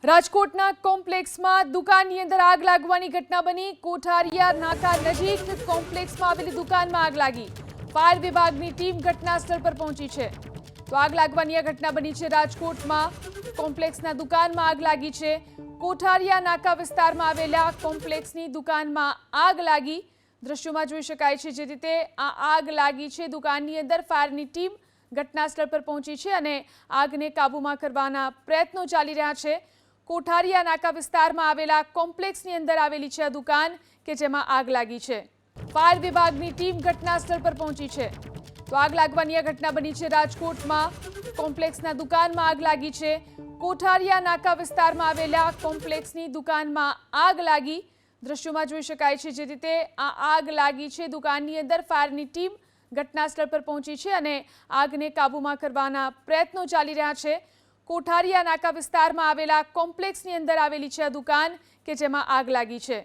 રાજકોટના કોમ્પ્લેક્સમાં દુકાનની અંદર આગ લાગવાની ઘટના બની। કોઠારિયા નાકા નજીક કોમ્પ્લેક્સમાં આવેલી દુકાનમાં આગ લાગી। ફાયર વિભાગની ટીમ ઘટના સ્થળ પર પહોંચી છે। તો આગ લાગવાની આ ઘટના બની છે રાજકોટમાં કોમ્પ્લેક્સના દુકાનમાં આગ લાગી છે। કોઠારિયા નાકા વિસ્તારમાં આવેલા કોમ્પ્લેક્સની દુકાનમાં આગ લાગી। દ્રશ્યોમાં જોઈ શકાય છે જે રીતે આ આગ લાગી છે। દુકાનની અંદર ફાયરની ટીમ ઘટના સ્થળ પર પહોંચી છે અને આગને કાબૂમાં કરવાના પ્રયત્નો ચાલી રહ્યા છે। કોઠારિયા નાકા વિસ્તારમાં આવેલા કોમ્પ્લેક્સની અંદર આવેલી છે આ દુકાન કે જેમાં આગ લાગી છે। ફાયર વિભાગની ટીમ ઘટના સ્થળ પર પહોંચી છે। તો આગ લાગવાની આ ઘટના બની છે રાજકોટમાં કોમ્પ્લેક્સના દુકાનમાં આગ લાગી છે। કોઠારિયા નાકા વિસ્તારમાં આવેલા કોમ્પ્લેક્સની દુકાનમાં આગ લાગી। દ્રશ્યોમાં જોઈ શકાય છે જે રીતે આ આગ લાગી છે। દુકાનની અંદર ફાયરની ટીમ ઘટના સ્થળ પર પહોંચી છે અને આગને કાબૂમાં કરવાના પ્રયત્નો ચાલી રહ્યા છે। કોઠારિયા નાકા વિસ્તારમાં આવેલા કોમ્પ્લેક્સની અંદર આવેલી છે આ દુકાન કે જેમાં આગ લાગી છે।